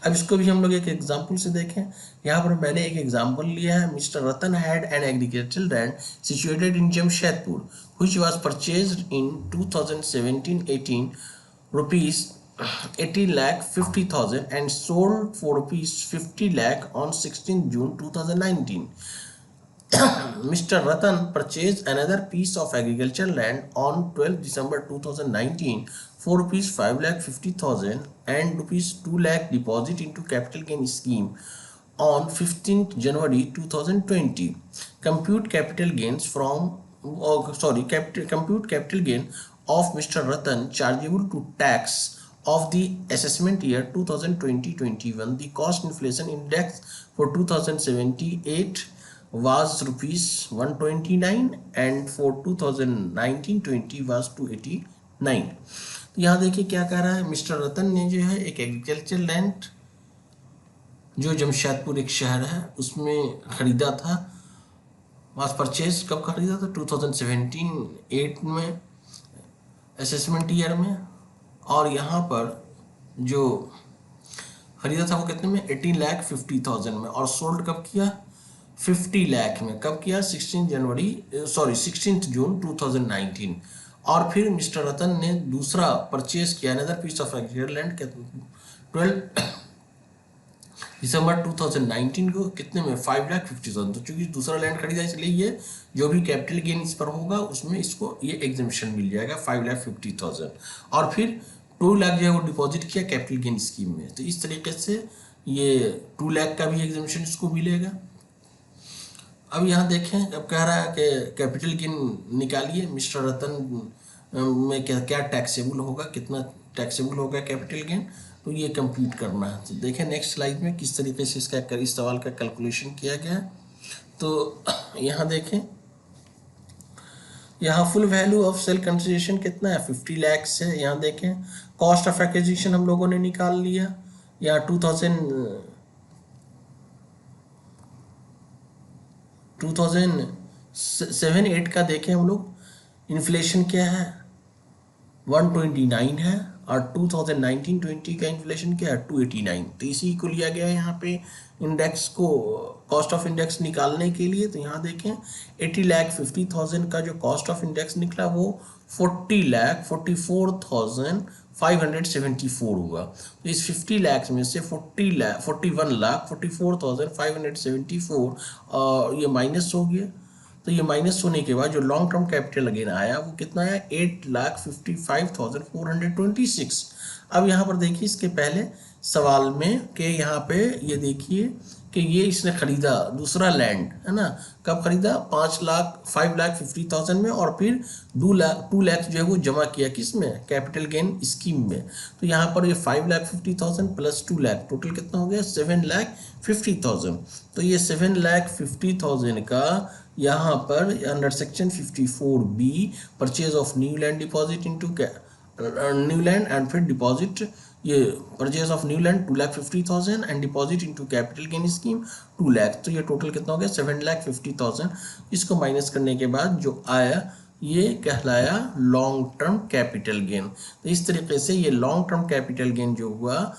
अब इसको भी हम लोग एक एग्जांपल से देखें। यहाँ पर मैंने एक एग्जांपल लिया है, mister Ratan had an agricultural land situated in Jamshedpur which was purchased in 2017-18 rupees 80,50,000 and sold for rupees 50 lakh on 16 June 2019. Mr. Ratan purchased another piece of agricultural land on 12 December 2019 for rupees 5,50,000 and rupees 2 lakh deposit into capital gain scheme on 15th January 2020. Compute capital gains compute capital gain of Mr. Ratan chargeable to tax of the assessment year 2020-21. The cost inflation index for 2078 was rupees 129 and for 2019-20 was 289. तो यहाँ देखिए क्या कह रहा है, mister रतन ने जो है एक एग्रीकल्चर लैंड जो जमशेदपुर एक शहर है उसमें खरीदा था। वाज परचेज कब खरीदा था, 2017-8 में असेसमेंट ईयर में। और यहाँ पर जो खरीदा था वो कितने में, 18,50,000 में, और सोल्ड कब किया, 50 लाख में। कब किया, 16 जून 2019। और फिर मिस्टर रतन ने दूसरा परचेज किया another piece of agriculture land 12 दिसंबर 2019 को, कितने में, 5,50,000। तो चूंकि दूसरा लैंड खरीदा इसलिए ये जो भी कैपिटल गेन इस पर होगा उसमें इसको ये एग्जेम्पशन मिल जाएगा 5,50,000। और फिर 2 लाख जो है वो डिपॉजिट किया कैपिटल गेन स्कीम में, तो इस तरीके से ये 2 लाख का भी एग्जेम्पशन इसको मिलेगा। अब यहाँ देखें, अब कह रहा है कि कैपिटल गेन निकालिए मिस्टर रतन में क्या क्या टैक्सेबल होगा, कितना टैक्सेबल होगा कैपिटल गेन, तो ये कंप्यूट करना है। तो देखें नेक्स्ट स्लाइड में किस तरीके से इसका इस सवाल का कैलकुलेशन किया गया है। तो यहाँ देखें, यहाँ full value of sale consideration कितना है, 50 लैक्स है। यहाँ देखें कॉस्ट ऑफ एक्विजिशन हम लोगों ने निकाल लिया, यहाँ 2007-8 का देखें हम लोग, इन्फ्लेशन क्या है, 129 है, और 2019-20 का इन्फ्लेशन क्या है, 289। तो इसी को लिया गया है यहाँ पे इंडेक्स को, कॉस्ट ऑफ इंडेक्स निकालने के लिए। तो यहाँ देखें 80,50,000 का जो कॉस्ट ऑफ इंडेक्स निकला वो 40,44,574 हुआ। तो इस 50 लाख में से 41,44,574 ये माइनस हो गया। तो ये माइनस होने के बाद जो लॉन्ग टर्म कैपिटल अगेन आया वो कितना आया, 8,55,426। अब यहाँ पर देखिए इसके पहले सवाल में कि यहाँ पे ये देखिए कि ये इसने खरीदा दूसरा लैंड है ना, कब खरीदा, 5,50,000 में, और फिर 2 लाख जो है वो जमा किया किस में, कैपिटल गेन स्कीम में। तो यहाँ पर ये 5,50,000 प्लस 2 लाख टोटल कितना हो गया, 7,50,000। तो ये 7,50,000 का यहाँ पर under section 54B purchase of new land deposit into new land and फिर डिपॉजिट, ये purchase of new land 2,50,000 and deposit into capital gain scheme 2 lakh. तो ये टोटल कितना हो गया, 7,50,000। इसको माइनस करने के बाद जो आया ये कहलाया लॉन्ग टर्म कैपिटल गेन। तो इस तरीके से ये लॉन्ग टर्म कैपिटल गेन जो हुआ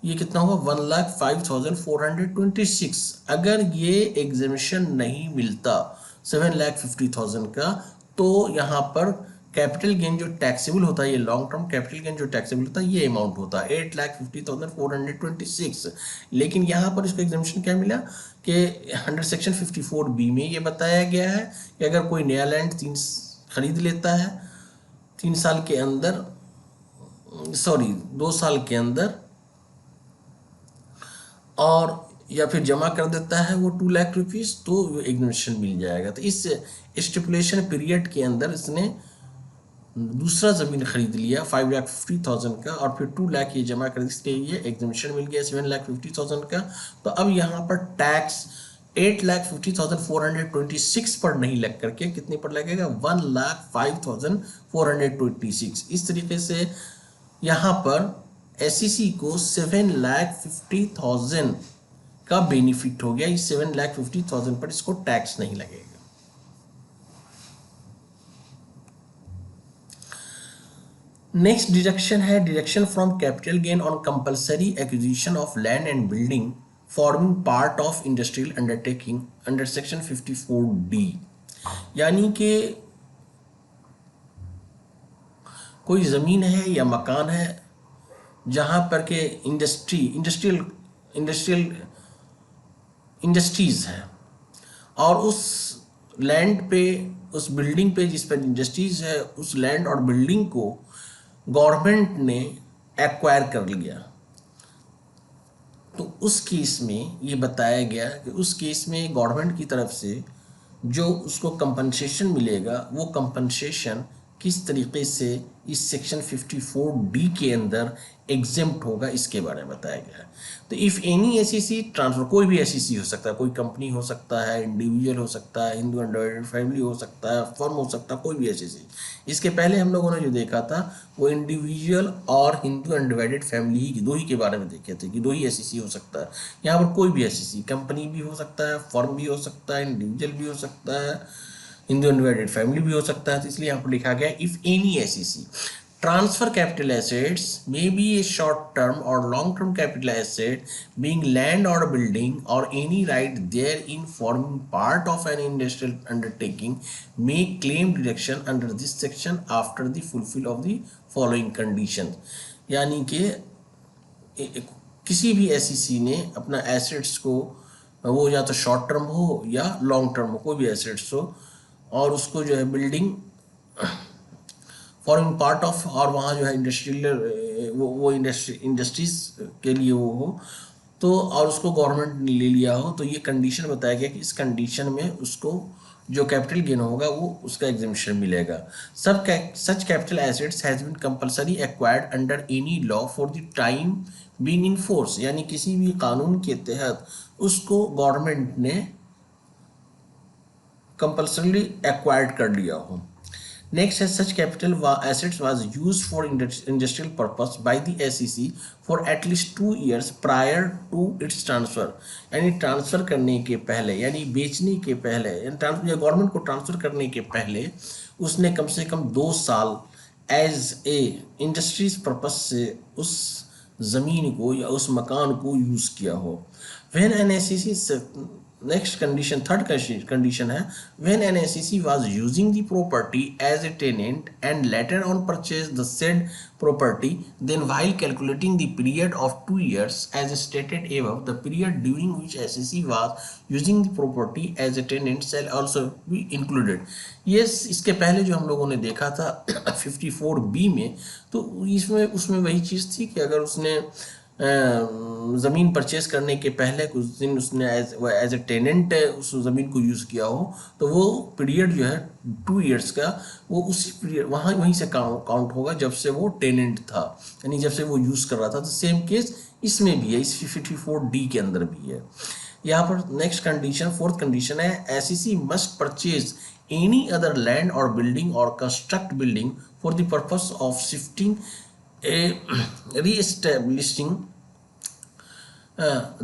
ये कितना होगा, 1,05,426। अगर ये एग्जेम्पशन नहीं मिलता 7,50,000 का, तो यहाँ पर कैपिटल गेन जो टैक्सेबल होता है, ये लॉन्ग टर्म कैपिटल गेन जो टैक्सेबल होता है ये अमाउंट होता है 8,50,426। लेकिन यहाँ पर इसको एग्जेम्पशन क्या मिला कि अंडर सेक्शन 54B में ये बताया गया है कि अगर कोई नया लैंड खरीद लेता है 3 साल के अंदर, 2 साल के अंदर, और या फिर जमा कर देता है वो 2 लाख रुपीस, तो एग्जेम्पशन मिल जाएगा। तो इस स्टिपुलेशन पीरियड के अंदर इसने दूसरा ज़मीन खरीद लिया 5,50,000 का, और फिर 2 लाख ये जमा कर, इसके लिए एग्जेम्पशन मिल गया 7,50,000 का। तो अब यहाँ पर टैक्स 8,50,426 पर नहीं लग करके कितने पर लगेगा, 1,05,426। इस तरीके से यहाँ पर SEC को 7,50,000 का बेनिफिट हो गया। इस 7,50,000 पर इसको टैक्स नहीं लगेगा। नेक्स्ट डिडक्शन है deduction from capital gain on compulsory acquisition of land and building forming part of industrial undertaking under section 54D। यानी कि कोई ज़मीन है या मकान है जहाँ पर के इंडस्ट्रीज है, और उस लैंड पे, उस बिल्डिंग पे जिस पर इंडस्ट्रीज है, उस लैंड और बिल्डिंग को गवर्नमेंट ने एक्वायर कर लिया। तो उस केस में ये बताया गया कि उस केस में गवर्नमेंट की तरफ से जो उसको कंपनसेशन मिलेगा वो कंपनसेशन किस तरीके से इस सेक्शन 54D के अंदर एग्जेम्प्ट होगा, इसके बारे में बताया गया है। तो इफ़ एनी SEC ट्रांसफर, कोई भी SEC हो सकता है, कोई कंपनी हो सकता है, इंडिविजुअल हो सकता है, हिंदू अनडिवाइडेड फैमिली हो सकता है, फर्म हो सकता है, कोई भी SEC। इसके पहले हम लोगों ने जो देखा था वो इंडिविजुअल और हिंदू अनडिवाइडेड फैमिली ही, दो ही के बारे में देखे थे कि 2 ही SEC हो सकता है। यहाँ पर कोई भी SEC, कंपनी भी हो सकता है, फर्म भी हो सकता है, इंडिविजुअल भी हो सकता है, हिंदू अनडिवाइडेड फैमिली भी हो सकता है। तो इसलिए यहाँ पर लिखा गया if any SEC Transfer capital assets may be a short-term or long-term capital asset, being land or building or any right therein forming part of an industrial undertaking, may claim deduction under this section after the fulfill of the following conditions. यानी कि किसी भी SEC ने अपना assets को, वो या तो शॉर्ट टर्म हो या लॉन्ग टर्म हो, कोई भी एसेट्स हो, और उसको जो है बिल्डिंग फॉर्मिंग पार्ट ऑफ, और वहाँ जो है इंडस्ट्रियल वो इंडस्ट्रीज के लिए वो हो तो, और उसको गवर्नमेंट ने ले लिया हो, तो ये कंडीशन बताया गया कि इस कंडीशन में उसको जो कैपिटल गेन होगा वो उसका एग्जेम्पशन मिलेगा. सब such capital assets has been compulsory acquired under any law for the time being in force, यानी किसी भी कानून के तहत उसको गवर्नमेंट ने कंपल्सरी एक्वायर्ड कर लिया हो. Next, as such capital assets was used for industrial purpose by the SEC for at least 2 years prior to its transfer. यानी ट्रांसफ़र करने के पहले, यानी बेचने के पहले, यानी गवर्नमेंट को ट्रांसफ़र करने के पहले उसने कम से कम 2 साल एज ए इंडस्ट्रीज पर्पस से उस ज़मीन को या उस मकान को यूज़ किया हो. When an SEC next condition, third condition है, when an SEC was using the property as a tenant and later on purchase the said property, then while calculating the period of 2 years as stated above, the period during which SEC was using the property as a tenant shall also be included. ये इसके पहले जो हम लोगों ने देखा था 54B में, तो इसमें उसमें वही चीज़ थी कि अगर उसने ज़मीन परचेस करने के पहले कुछ दिन उसने एज ए टेनेंट उस ज़मीन को यूज़ किया हो, तो वो पीरियड जो है 2 years का, वो उसी पीरियड वहीं से काउंट होगा जब से वो टेनेंट था, यानी जब से वो यूज़ कर रहा था. तो सेम केस इसमें भी है, इस 54D के अंदर भी है. यहाँ पर नेक्स्ट कंडीशन, फोर्थ कंडीशन है, assessee must purchase any other land और बिल्डिंग और construct building for the purpose of shifting re-establishing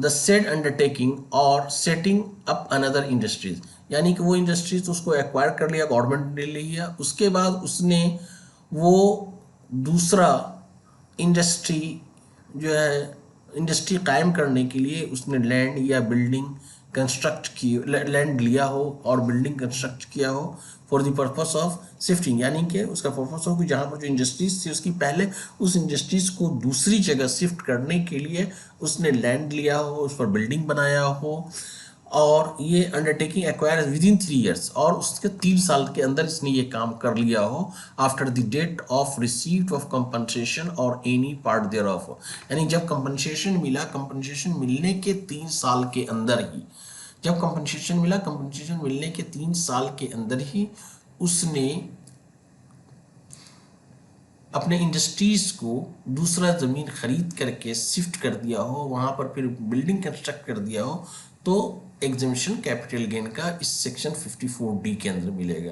the said undertaking or setting up another industries. यानी कि वो इंडस्ट्रीज उसको एक्वायर कर लिया, गवर्नमेंट ने ले लिया, उसके बाद उसने वो दूसरा इंडस्ट्री जो है इंडस्ट्री कायम करने के लिए उसने लैंड या बिल्डिंग कंस्ट्रक्ट की, लैंड लिया हो और बिल्डिंग कंस्ट्रक्ट किया हो for the purpose of shifting, यानी कि उसका पर्पस हो कि जहाँ पर जो इंडस्ट्रीज थी उसकी पहले उस इंडस्ट्रीज को दूसरी जगह शिफ्ट करने के लिए उसने लैंड लिया हो, उस पर बिल्डिंग बनाया हो, और ये undertaking acquire with in 3 years, और उसके 3 साल के अंदर इसने ये काम कर लिया हो after the date of received of compensation और एनी पार्ट देयर ऑफ, यानी जब कंपनसेशन मिला, कंपनसेशन मिलने के 3 साल के अंदर ही, जब कंपनसेशन मिला, कंपनसेशन मिलने के 3 साल के अंदर ही उसने अपने इंडस्ट्रीज को दूसरा ज़मीन खरीद करके शिफ्ट कर दिया हो, वहाँ पर फिर बिल्डिंग कंस्ट्रक्ट कर दिया हो, तो एग्जेम्पशन कैपिटल गेन का इस सेक्शन 54D के अंदर मिलेगा.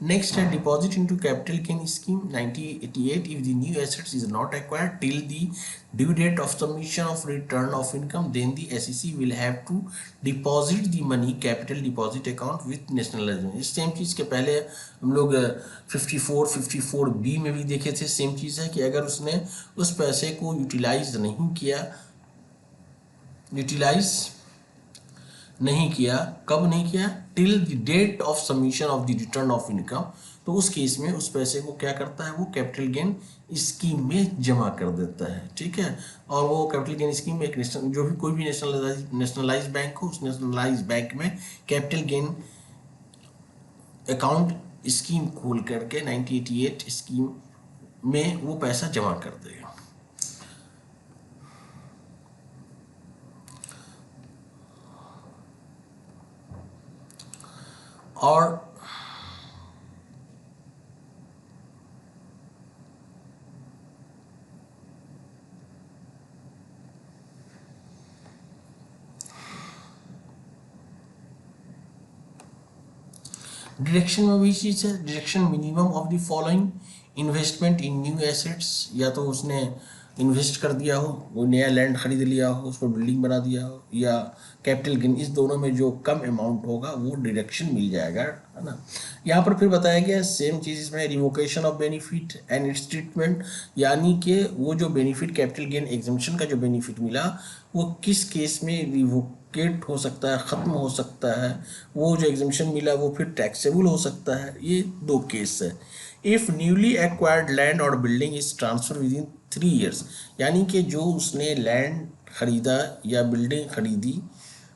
नेक्स्ट है deposit into capital gain scheme 1988. If the new assets is not acquired till the due date of submission of return of income, then the assessee will have to deposit the money capital deposit account with nationalization. इस same चीज़ के पहले हम लोग 54B में भी देखे थे. सेम चीज़ है कि अगर उसने उस पैसे को यूटिलाइज नहीं किया, कब नहीं किया, till the date of submission of the return of income, तो उस केस में उस पैसे को क्या करता है, वो कैपिटल गेन स्कीम में जमा कर देता है. ठीक है, और वो कैपिटल गेन स्कीम में एक जो भी कोई भी नेशनलाइज बैंक हो, उस नेशनलाइज बैंक में कैपिटल गेन अकाउंट स्कीम खोल करके 1988 स्कीम में वो पैसा जमा कर देगा. और डिडक्शन में भी चीज़ है, deduction minimum of the following investment in new assets, या तो उसने इन्वेस्ट कर दिया हो, वो नया लैंड खरीद लिया हो, उसको बिल्डिंग बना दिया हो, या कैपिटल गेन, इस दोनों में जो कम अमाउंट होगा वो डिडक्शन मिल जाएगा, है ना। यहाँ पर फिर बताया गया सेम चीज़ इसमें, revocation of benefit and it's treatment, यानी कि वो जो बेनिफिट कैपिटल गेन एग्जम्पशन का जो बेनिफिट मिला वो किस केस में रिवोकेट हो सकता है, ख़त्म हो सकता है, वो जो एग्जम्पशन मिला वो फिर टैक्सेबल हो सकता है। ये दो केस है। इफ़ न्यूली एक्वायर्ड लैंड और building is transfer with in 3 years, यानी कि जो उसने लैंड खरीदा या बिल्डिंग खरीदी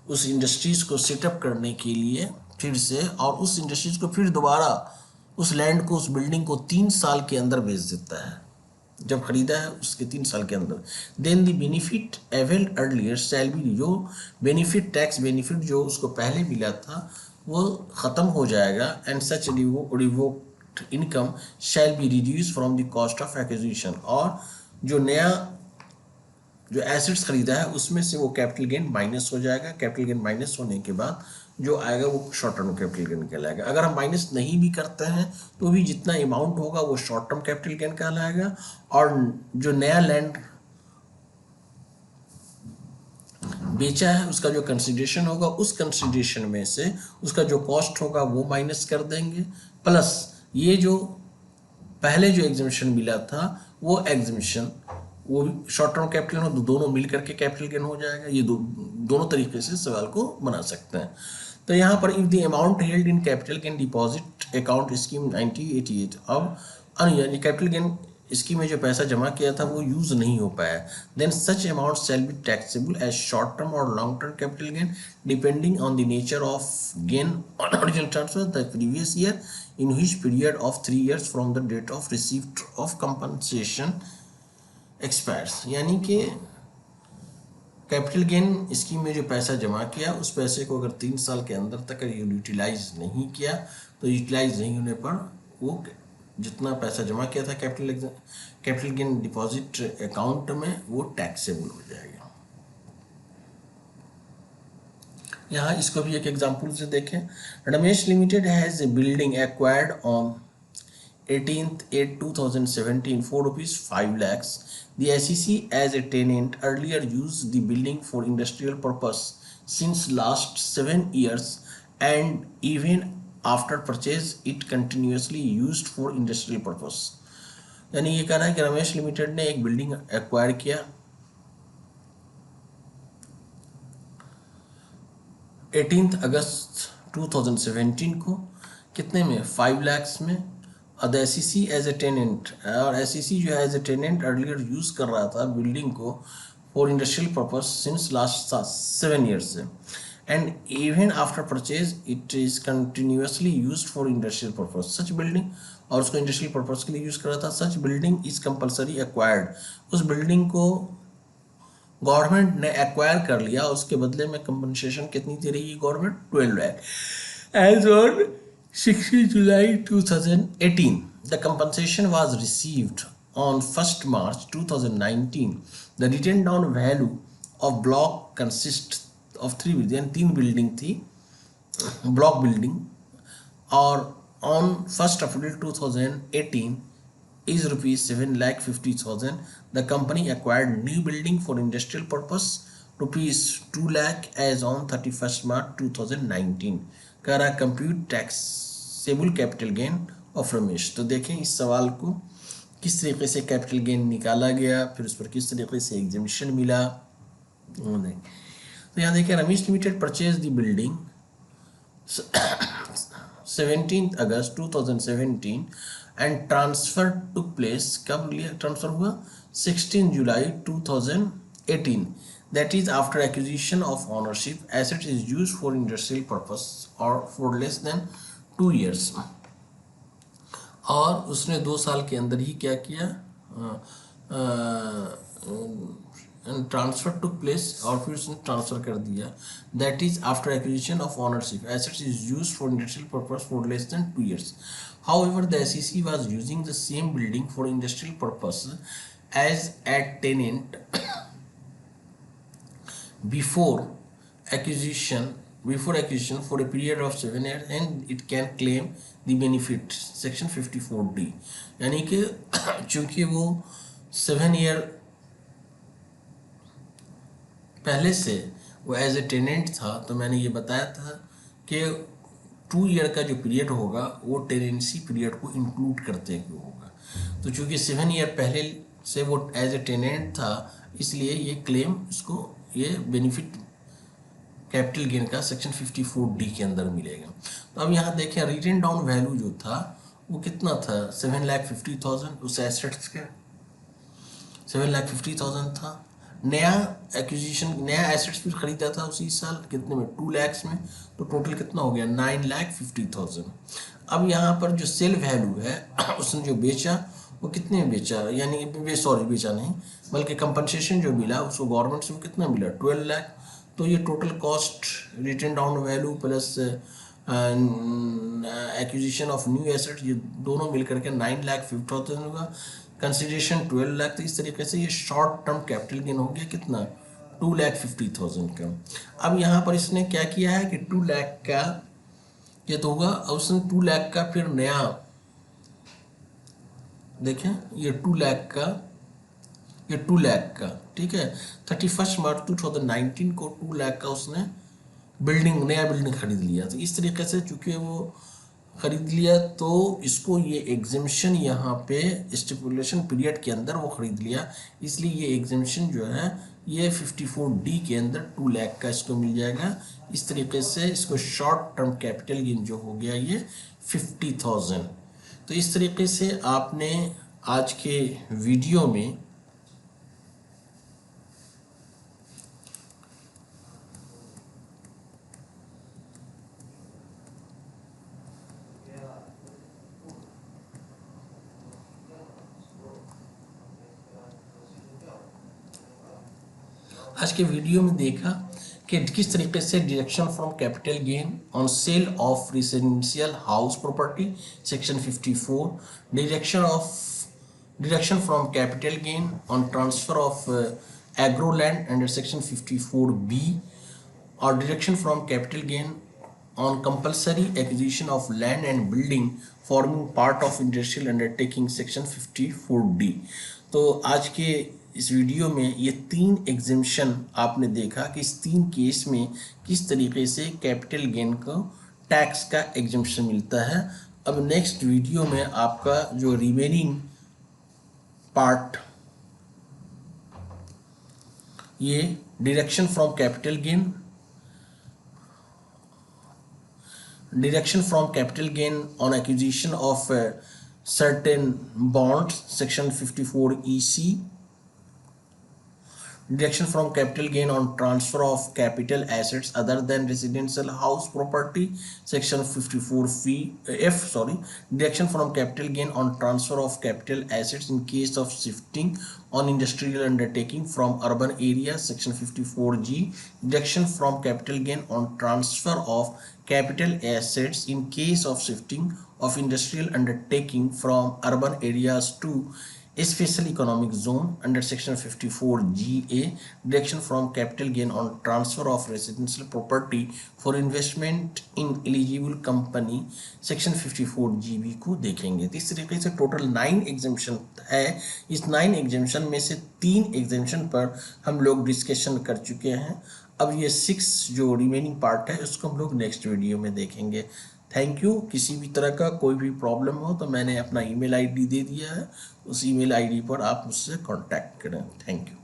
उस इंडस्ट्रीज़ को सेटअप करने के लिए फिर से, और उस इंडस्ट्रीज़ को फिर दोबारा उस लैंड को, उस बिल्डिंग को 3 साल के अंदर बेच देता है, जब खरीदा है उसके 3 साल के अंदर, then the benefit availed earlier shall be, जो बेनिफिट, टैक्स बेनिफिट जो उसको पहले मिला था वो ख़त्म हो जाएगा, and such revoked income shall be reduce from the cost of acquisition, और जो नया जो एसेट्स खरीदा है उसमें से वो कैपिटल गेन माइनस हो जाएगा। कैपिटल गेन माइनस होने के बाद जो आएगा वो शॉर्ट टर्म कैपिटल गेन कहलाएगा। अगर हम माइनस नहीं भी करते हैं तो भी जितना अमाउंट होगा वो शॉर्ट टर्म कैपिटल गेन कहलाएगा, और जो नया लैंड बेचा है उसका जो कंसिडरेशन होगा उस कंसिडरेशन में से उसका जो कॉस्ट होगा वो माइनस कर देंगे, प्लस ये जो पहले जो एग्जामिशन मिला था वो एग्जामिशन, वो शॉर्ट टर्म कैपिटल गेन हो, दोनों मिल करके कैपिटल गेन हो जाएगा। ये दोनों तरीके से सवाल को बना सकते हैं। तो यहाँ पर if the amount held in capital gain deposit account scheme 1988, अब यानी कैपिटल गेन स्कीम में जो पैसा जमा किया था वो यूज नहीं हो पाया, then such amount shall be taxable as short term और long term capital gain depending on the nature of gain on original transfer the previous year in which period of 3 years from the date of receipt of compensation expires। यानी कि capital gain scheme में जो पैसा जमा किया उस पैसे को अगर 3 साल के अंदर तक यूटिलाइज नहीं किया तो यूटिलाइज नहीं होने पर वो जितना पैसा जमा किया था कैपिटल गेन डिपॉजिट अकाउंट में वो टैक्सेबल हो जाएगा। यहाँ इसको भी एक एग्जाम्पल से देखें। Ramesh limited has a building acquired on 18/8/2017 for ₹5 lakhs. The SEC as a tenant earlier used the building for industrial purpose since last 7 years, and even after purchase it continuously used for industrial purpose। यानी ये कहना है कि Ramesh limited ने एक building acquire किया 18 अगस्त 2017 को, कितने में, 5 lakhs में। और SEC एज ए टेनेंट, और SEC जो है as a tenant earlier use कर रहा था बिल्डिंग को for industrial purpose since last 7 years से, and even after purchase it is continuously use for industrial purpose such building, और उसको इंडस्ट्रियल पर्पज के लिए यूज़ कर रहा था। सच बिल्डिंग इज़ कंपल्सरी एक्वायर्ड, उस बिल्डिंग को गवर्नमेंट ने एक्वायर कर लिया, उसके बदले में कंपनसेशन कितनी दे रही है government, 12 lakh। As on 16 July 2018 the compensation was received on 1st March 2019। the written down value of block consists of 3 buildings, 3 building थी ब्लॉक बिल्डिंग, और on 1st April 2018 is ₹7,50,000। The company acquired new building for industrial purpose ₹2 lakh as on 31st March 2019। कह रहा compute taxable capital gain of Ramesh. तो देखें इस सवाल को किस तरीके से कैपिटल गेन निकाला गया, फिर उस पर किस तरीके से एग्जामिशन मिला। तो यहाँ देखें Ramesh limited purchase the building 17 August 2017 and transfer took place, कब लिया ट्रांसफर हुआ, 16 जुलाई 2018। That is after acquisition of ownership asset is use for industrial purpose और फॉर लेस देन 2 years। और उसने 2 साल के अंदर ही क्या किया, ट्रांसफर टुक प्लेस, और फिर उसने ट्रांसफर कर दिया। That is after acquisition of ownership assets is use for industrial purpose for less than 2 years। However, the SEC was using the same building for industrial purpose as a tenant before acquisition for a period of 7 years, and it can claim the benefit section 54D। यानी कि चूंकि वो 7 year पहले से वो as a tenant था, तो मैंने ये बताया था कि 2 ईयर का जो पीरियड होगा वो टेनेंसी पीरियड को इंक्लूड करते हुए होगा। तो चूंकि 7 ईयर पहले से वो एज ए टेनेंट था, इसलिए ये क्लेम इसको ये बेनिफिट कैपिटल गेन का सेक्शन 54D के अंदर मिलेगा। तो अब यहाँ देखें, रिटन डाउन वैल्यू जो था वो कितना था, 7,50,000 उस एसेट्स के 7,50,000 था। नया एक्विजिशन, नया एसेट्स भी खरीदा था उसी साल, कितने में, 2 लाख में, तो टोटल कितना हो गया, 9,50,000। अब यहाँ पर जो सेल वैल्यू है उसने जो बेचा वो कितने में बेचा, यानी बेचा नहीं बल्कि कंपनसेशन जो मिला उसको गवर्नमेंट से कितना मिला, 12 लाख। तो ये total cost written down value plus acquisition of new asset, ये दोनों मिलकर के 9,50,000 होगा। कंसिडरेशन 12 लाख। तो इस तरीके से ये शॉर्ट टर्म कैपिटल गेन हो गया कितना, 2,50,000 का। अब यहाँ पर इसने क्या किया है कि 2 लाख का ये तो होगा, अब उसने 2 लाख का फिर नया, देखें ये 2 लाख का, ये 2 लाख का, ठीक है, 31 मार्च 2019 को 2 लाख का उसने नया बिल्डिंग खरीद लिया। तो इस तरीके से चूंकि वो खरीद लिया तो इसको ये एग्जेम्पशन यहाँ पे स्टिपुलेशन पीरियड के अंदर वो खरीद लिया, इसलिए ये एग्जेम्पशन जो है ये 54D के अंदर 2 लाख का इसको मिल जाएगा। इस तरीके से इसको शॉर्ट टर्म कैपिटल गेन जो हो गया ये 50,000। तो इस तरीके से आपने आज के वीडियो में देखा कि किस तरीके से deduction from capital gain on sale of residential house property section 54, deduction from capital gain on transfer of agro land under section 54B, और deduction from capital gain on compulsory acquisition of land and building forming part of industrial undertaking section 54D। तो आज के इस video में ये 3 exemption आपने देखा कि इस 3 केस में किस तरीके से कैपिटल गेन को टैक्स का एग्जेम्पशन मिलता है। अब नेक्स्ट वीडियो में आपका जो रिमेनिंग पार्ट, ये deduction from capital gain, deduction from capital gain on acquisition of certain bonds section 54EC, deduction from capital gain on transfer of capital assets other than residential house property section 54F, deduction from capital gain on transfer of capital assets in case of shifting on industrial undertaking from urban areas section 54G, deduction from capital gain on transfer of capital assets in case of shifting of industrial undertaking from urban areas to special economic zone under section 54GA, deduction from capital gain on transfer of residential property for investment in eligible company section 54GB को देखेंगे। तो इस तरीके से total 9 exemption है। इस 9 exemption में से 3 एग्जेम्पशन पर हम लोग डिस्कशन कर चुके हैं। अब ये 6 जो रिमेनिंग पार्ट है उसको हम लोग नेक्स्ट वीडियो में देखेंगे। Thank you. किसी भी तरह का कोई भी प्रॉब्लम हो तो मैंने अपना ईमेल आईडी दे दिया है, उस ईमेल आईडी पर आप मुझसे कांटेक्ट करें। Thank you.